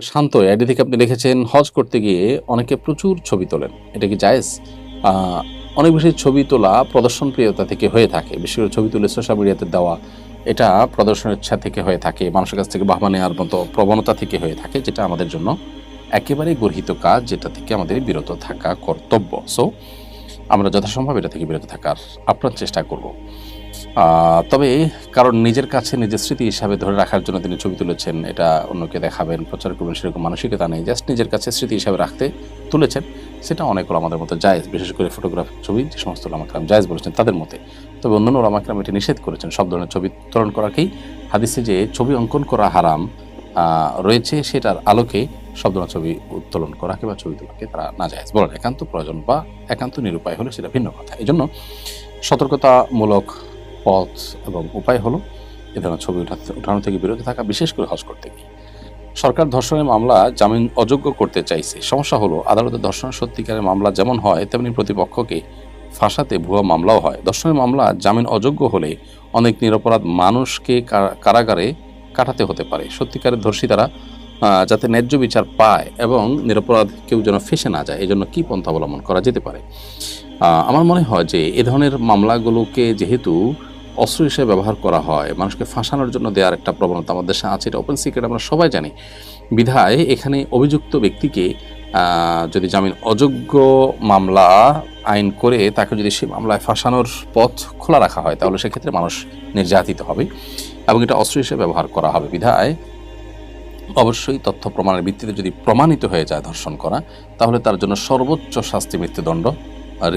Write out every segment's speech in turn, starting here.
শান্ত ID থেকে আপনি লিখেছেন, হজ করতে গিয়ে অনেকে প্রচুর ছবি তোলেন, এটা কি জায়েজ? অনেক বেশি ছবি তোলা প্রদর্শন প্রিয়তা থেকে হয়ে থাকে, বিশেষ করে ছবি তুলে সোশ্যাল মিডিয়াতে দেওয়া, এটা প্রদর্শনের ইচ্ছা থেকে হয়ে থাকে, মানুষের কাছ থেকে বাহবা নেওয়ার মতো প্রবণতা থেকে হয়ে থাকে, যেটা আমাদের জন্য একেবারেই গর্হিত কাজ, যেটা থেকে আমাদের বিরত থাকা কর্তব্য। সো আমরা যথাসম্ভব এটা থেকে বিরত থাকার আপ্রাণ চেষ্টা করব। তবে কারণ নিজের কাছে নিজের স্মৃতি হিসাবে ধরে রাখার জন্য তিনি ছবি তুলেছেন, এটা অন্যকে দেখাবেন, প্রচার করবেন, সেরকম মানসিকতা নেই, জাস্ট নিজের কাছে স্মৃতি হিসাবে রাখতে তুলেছেন, সেটা অনেক ওলামাদের মতো জায়েজ, বিশেষ করে ফটোগ্রাফি ছবি যে সমস্ত ওলামা কেরাম জায়েজ বলেছেন তাদের মতে। তবে অন্যান্য ওলামা কেরাম এটি নিষেধ করেছেন, সব ধরনের ছবি উত্তোলন করাকেই হাদিসে যে ছবি অঙ্কন করা হারাম রয়েছে, সেটার আলোকে সব ধরনের ছবি উত্তোলন করাকে বা ছবি তোলাকে তারা নাজায়েজ বলেন। একান্ত প্রয়োজন বা একান্ত নিরুপায় হলে সেটা ভিন্ন কথা। এই জন্য সতর্কতামূলক পথ এবং উপায় হলো এ ধরনের ছবি উঠানো থেকে বিরত থাকা, বিশেষ করে হজ করতে গিয়ে। সরকার ধর্ষণের মামলা জামিন অযোগ্য করতে চাইছে। সমস্যা হলো, আদালতে ধর্ষণ সত্যিকারের মামলা যেমন হয় তেমনি প্রতিপক্ষকে ফাঁসাতে ভুয়া মামলাও হয়। ধর্ষণের মামলা জামিন অযোগ্য হলে অনেক নিরপরাধ মানুষকে কারাগারে কাটাতে হতে পারে। সত্যিকারের ধর্ষিতারা যাতে ন্যায্য বিচার পায় এবং নিরপরাধ কেউ যেন ফেঁসে না যায়, এজন্য কী পন্থা অবলম্বন করা যেতে পারে? আমার মনে হয় যে এ ধরনের মামলাগুলোকে যেহেতু অস্ত্র হিসেবে ব্যবহার করা হয়, মানুষকে ফাঁসানোর জন্য দেওয়ার একটা প্রবণতা আমাদের দেশে আছে, এটা ওপেন সিক্রেট, আমরা সবাই জানি। বিধায় এখানে অভিযুক্ত ব্যক্তিকে যদি জামিন অযোগ্য মামলা আইন করে তাকে যদি সে মামলায় ফাঁসানোর পথ খোলা রাখা হয়, তাহলে সেক্ষেত্রে মানুষ নির্যাতিত হবে এবং এটা অস্ত্র হিসেবে ব্যবহার করা হবে। বিধায় অবশ্যই তথ্য প্রমাণের ভিত্তিতে যদি প্রমাণিত হয়ে যায় ধর্ষণ করা, তাহলে তার জন্য সর্বোচ্চ শাস্তি মৃত্যুদণ্ড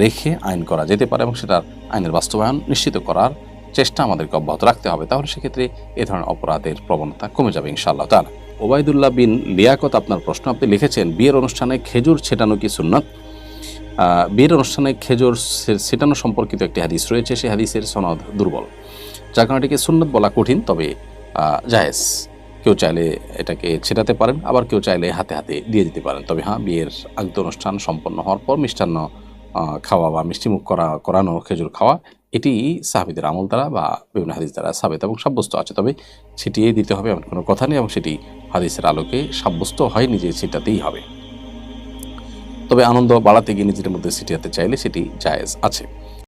রেখে আইন করা যেতে পারে এবং সেটার আইনের বাস্তবায়ন নিশ্চিত করার চেষ্টা আমাদেরকে অব্যাহত রাখতে হবে। তাহলে সেক্ষেত্রে এ ধরনের অপরাধের প্রবণতা কমে যাবে ইনশাআল্লাহ তাআলা। ওবায়দুল্লাহ বিন লিয়াকত, আপনার প্রশ্ন, আপনি লিখেছেন, বিয়ের অনুষ্ঠানে খেজুর ছেটানো কি সুন্নাত? বিয়ের অনুষ্ঠানে খেজুর ছেটানো সম্পর্কিত একটি হাদিস রয়েছে, সেই হাদিসের সনদ দুর্বল, যার কারণে এটিকে সুন্নাত বলা কঠিন, তবে জায়েজ। কেউ চাইলে এটাকে ছেটাতে পারেন, আবার কেউ চাইলে হাতে হাতে দিয়ে দিতে পারেন। তবে হ্যাঁ, বিয়ের আগে অনুষ্ঠান সম্পন্ন হওয়ার পর মিষ্টান্ন খাওয়া বা মিষ্টিমুখ করানো, খেজুর খাওয়া, এটি সাহাবীদের আমল দ্বারা বা বিভিন্ন হাদিস দ্বারা সাবিত এবং সাব্যস্ত আছে। তবে ছিটিয়ে দিতে হবে এমন কোনো কথা নেই এবং সেটি হাদিসের আলোকে সাব্যস্ত হয়, নিজে ছিটাতেই হবে। তবে আনন্দ বাড়াতে গিয়ে নিজের মধ্যে ছিটিয়াতে চাইলে সেটি জায়েজ আছে।